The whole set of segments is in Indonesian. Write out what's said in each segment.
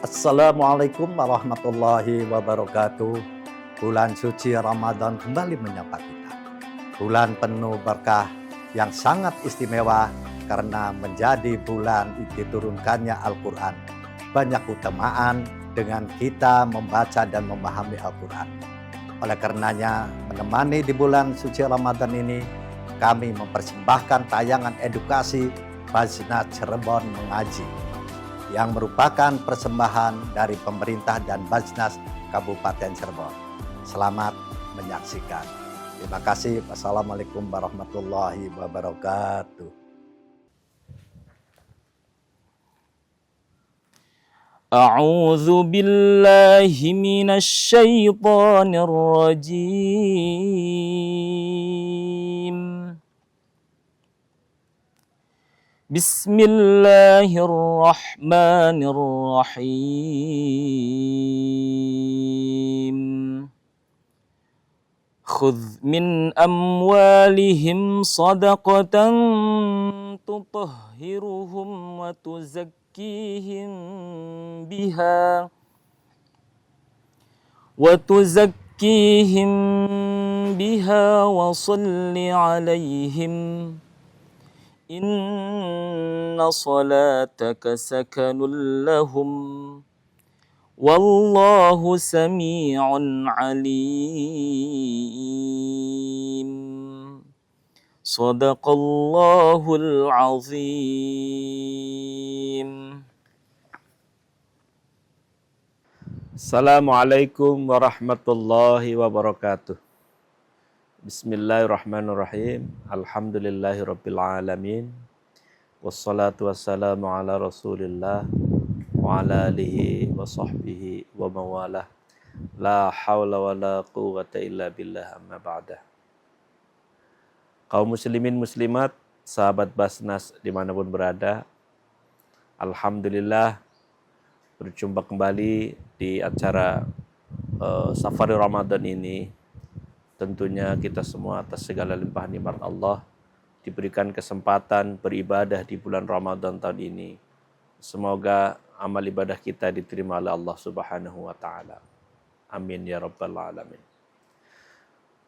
Assalamualaikum warahmatullahi wabarakatuh. Bulan suci Ramadan kembali menyapa kita. Bulan penuh berkah yang sangat istimewa karena menjadi bulan diturunkannya Al-Quran. Banyak keutamaan dengan kita membaca dan memahami Al-Quran. Oleh karenanya, menemani di bulan suci Ramadan ini, kami mempersembahkan tayangan edukasi Basnas Cirebon Mengaji, yang merupakan persembahan dari pemerintah dan Basnas Kabupaten Cirebon. Selamat menyaksikan. Terima kasih. Wassalamualaikum warahmatullahi wabarakatuh. A'udzu billahi minasy syaithanir rajim. Bismillahirrahmanirrahim. Khudh min amwalihim sadaqatan tutahhiruhum wa tuzakkihim biha wa salli alaihim. Inna salataka sakanun lahum wallahu sami'un alim. Sadaqallahul azim. Assalamualaikum warahmatullahi wabarakatuh. Bismillahirrahmanirrahim. Alhamdulillahirabbil alamin. Wassalatu wassalamu ala Rasulillah wa ala alihi wa sahbihi wa mawalah. La haula wa la quwwata illa billah, amma ba'dah. Kaum muslimin muslimat, sahabat Basnas dimanapun berada, alhamdulillah berjumpa kembali di acara Safari Ramadan ini. Tentunya kita semua atas segala limpahan nikmat Allah diberikan kesempatan beribadah di bulan Ramadan tahun ini. Semoga amal ibadah kita diterima oleh Allah Subhanahu wa taala. Amin ya rabbal alamin.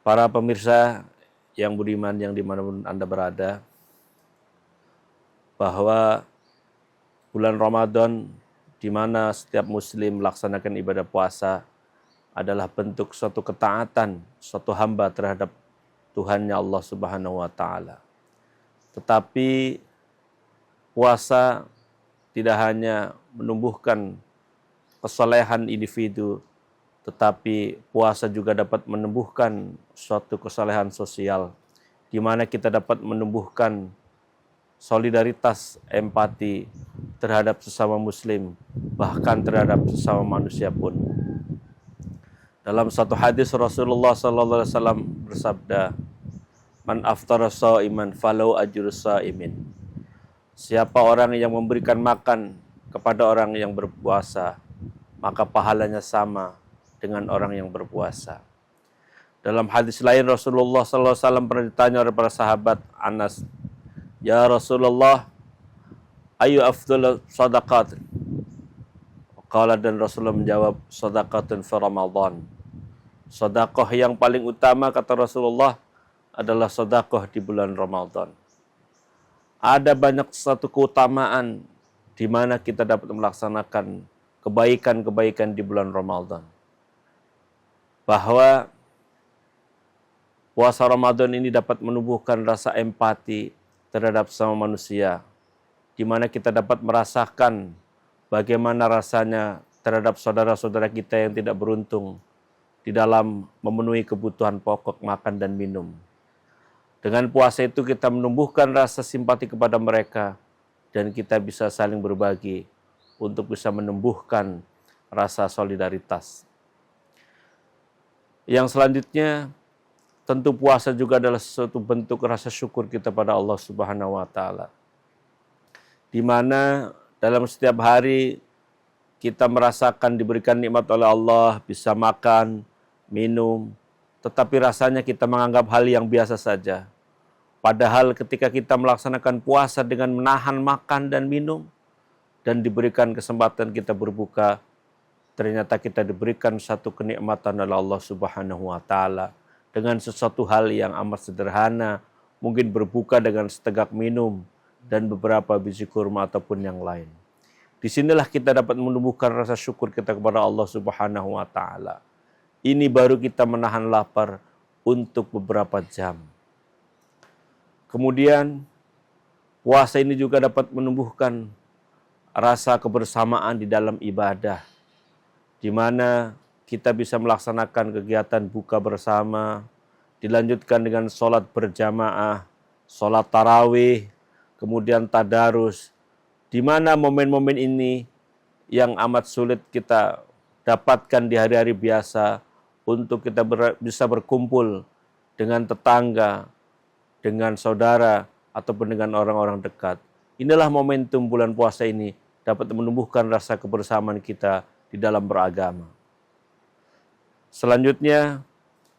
Para pemirsa yang beriman yang dimanapun Anda berada, bahwa bulan Ramadan di mana setiap muslim melaksanakan ibadah puasa adalah bentuk suatu ketaatan, suatu hamba terhadap Tuhannya Allah Subhanahu wa taala. Tetapi puasa tidak hanya menumbuhkan kesalehan individu, tetapi puasa juga dapat menumbuhkan suatu kesalehan sosial, di mana kita dapat menumbuhkan solidaritas, empati terhadap sesama muslim, bahkan terhadap sesama manusia pun. Dalam satu hadis Rasulullah SAW bersabda, "Man aftara sha'iman falau ajru sha'imin." Siapa orang yang memberikan makan kepada orang yang berpuasa, maka pahalanya sama dengan orang yang berpuasa. Dalam hadis lain Rasulullah SAW pernah ditanya oleh para sahabat Anas, "Ya Rasulullah, ayu afdal sadaqat?" Qala, dan Rasulullah menjawab, "Sadaqatun fi Ramadan." Sedekah yang paling utama, kata Rasulullah, adalah sedekah di bulan Ramadan. Ada banyak satu keutamaan di mana kita dapat melaksanakan kebaikan-kebaikan di bulan Ramadan. Bahwa puasa Ramadan ini dapat menumbuhkan rasa empati terhadap sesama manusia, di mana kita dapat merasakan bagaimana rasanya terhadap saudara-saudara kita yang tidak beruntung di dalam memenuhi kebutuhan pokok makan dan minum. Dengan puasa itu kita menumbuhkan rasa simpati kepada mereka dan kita bisa saling berbagi untuk bisa menumbuhkan rasa solidaritas. Yang selanjutnya, tentu puasa juga adalah suatu bentuk rasa syukur kita pada Allah Subhanahu wa taala. Di mana dalam setiap hari kita merasakan diberikan nikmat oleh Allah, bisa makan, minum, tetapi rasanya kita menganggap hal yang biasa saja. Padahal ketika kita melaksanakan puasa dengan menahan makan dan minum, dan diberikan kesempatan kita berbuka, ternyata kita diberikan satu kenikmatan oleh Allah Subhanahu wa taala dengan sesuatu hal yang amat sederhana, mungkin berbuka dengan setegak minum dan beberapa biji kurma ataupun yang lain. Disinilah kita dapat menumbuhkan rasa syukur kita kepada Allah Subhanahu wa taala. Ini baru kita menahan lapar untuk beberapa jam. Kemudian puasa ini juga dapat menumbuhkan rasa kebersamaan di dalam ibadah, di mana kita bisa melaksanakan kegiatan buka bersama, dilanjutkan dengan sholat berjamaah, sholat tarawih, kemudian tadarus, di mana momen-momen ini yang amat sulit kita dapatkan di hari-hari biasa untuk kita bisa berkumpul dengan tetangga, dengan saudara, ataupun dengan orang-orang dekat. Inilah momentum bulan puasa ini dapat menumbuhkan rasa kebersamaan kita di dalam beragama. Selanjutnya,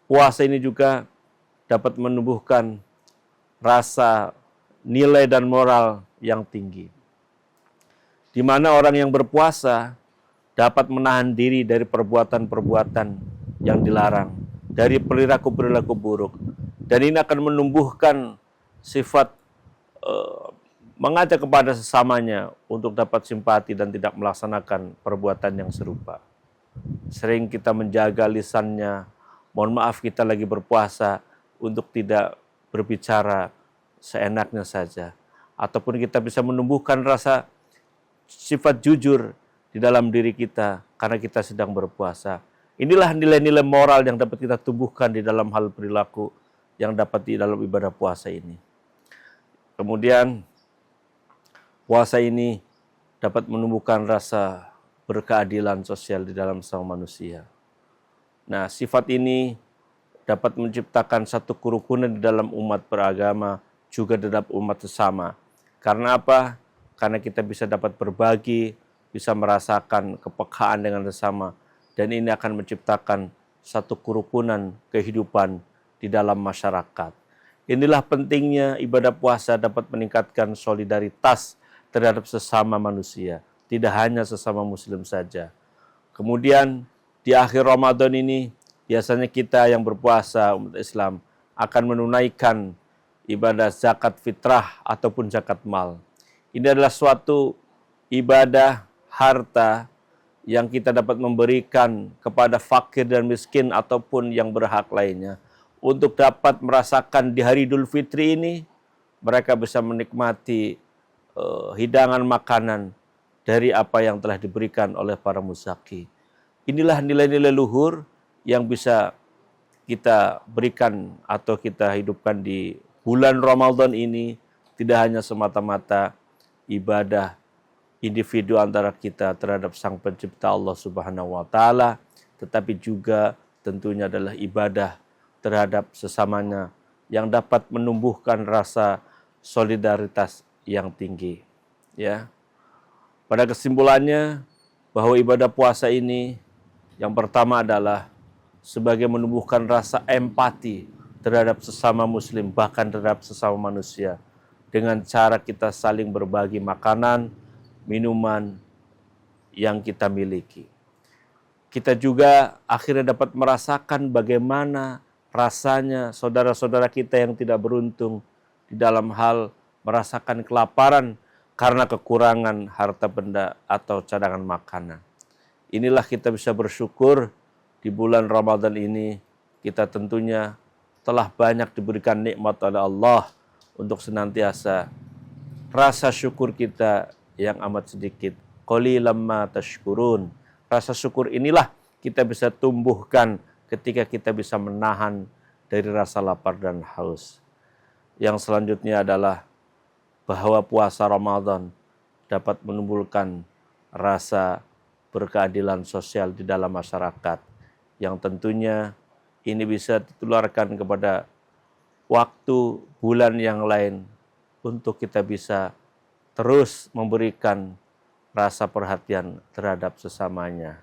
puasa ini juga dapat menumbuhkan rasa nilai dan moral yang tinggi. Di mana orang yang berpuasa dapat menahan diri dari perbuatan-perbuatan yang dilarang, dari perilaku-perilaku buruk. Dan ini akan menumbuhkan sifat mengajak kepada sesamanya untuk dapat simpati dan tidak melaksanakan perbuatan yang serupa. Sering kita menjaga lisannya, mohon maaf kita lagi berpuasa, untuk tidak berbicara seenaknya saja. Ataupun kita bisa menumbuhkan rasa sifat jujur di dalam diri kita karena kita sedang berpuasa. Inilah nilai-nilai moral yang dapat kita tumbuhkan di dalam hal perilaku yang dapat di dalam ibadah puasa ini. Kemudian puasa ini dapat menumbuhkan rasa berkeadilan sosial di dalam sesama manusia. Nah, sifat ini dapat menciptakan satu kerukunan di dalam umat beragama, juga di dalam umat sesama. Karena apa? Karena kita bisa dapat berbagi, bisa merasakan kepekaan dengan sesama, dan ini akan menciptakan satu kerukunan kehidupan di dalam masyarakat. Inilah pentingnya ibadah puasa dapat meningkatkan solidaritas terhadap sesama manusia, tidak hanya sesama muslim saja. Kemudian di akhir Ramadan ini, biasanya kita yang berpuasa umat Islam akan menunaikan ibadah zakat fitrah ataupun zakat mal. Ini adalah suatu ibadah harta yang kita dapat memberikan kepada fakir dan miskin ataupun yang berhak lainnya, untuk dapat merasakan di hari Idul Fitri ini mereka bisa menikmati hidangan makanan dari apa yang telah diberikan oleh para muzaki. Inilah nilai-nilai luhur yang bisa kita berikan atau kita hidupkan di bulan Ramadan ini, tidak hanya semata-mata ibadah individu antara kita terhadap Sang Pencipta Allah Subhanahu wa taala, tetapi juga tentunya adalah ibadah terhadap sesamanya yang dapat menumbuhkan rasa solidaritas yang tinggi. Ya. Pada kesimpulannya, bahwa ibadah puasa ini yang pertama adalah sebagai menumbuhkan rasa empati terhadap sesama muslim, bahkan terhadap sesama manusia, dengan cara kita saling berbagi makanan, minuman yang kita miliki. Kita juga akhirnya dapat merasakan bagaimana rasanya saudara-saudara kita yang tidak beruntung di dalam hal merasakan kelaparan karena kekurangan harta benda atau cadangan makanan. Inilah kita bisa bersyukur di bulan Ramadan ini, kita tentunya telah banyak diberikan nikmat oleh Allah untuk senantiasa rasa syukur kita yang amat sedikit. Qalilan ma tashkurun. Rasa syukur inilah kita bisa tumbuhkan ketika kita bisa menahan dari rasa lapar dan haus. Yang selanjutnya adalah bahwa puasa Ramadan dapat menumbuhkan rasa berkeadilan sosial di dalam masyarakat, yang tentunya ini bisa ditularkan kepada waktu bulan yang lain untuk kita bisa terus memberikan rasa perhatian terhadap sesamanya.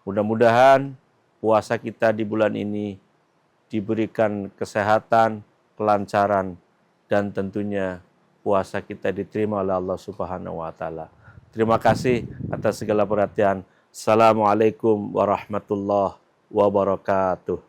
Mudah-mudahan puasa kita di bulan ini diberikan kesehatan, kelancaran, dan tentunya puasa kita diterima oleh Allah Subhanahu wa taala. Terima kasih atas segala perhatian. Assalamualaikum warahmatullahi wabarakatuh.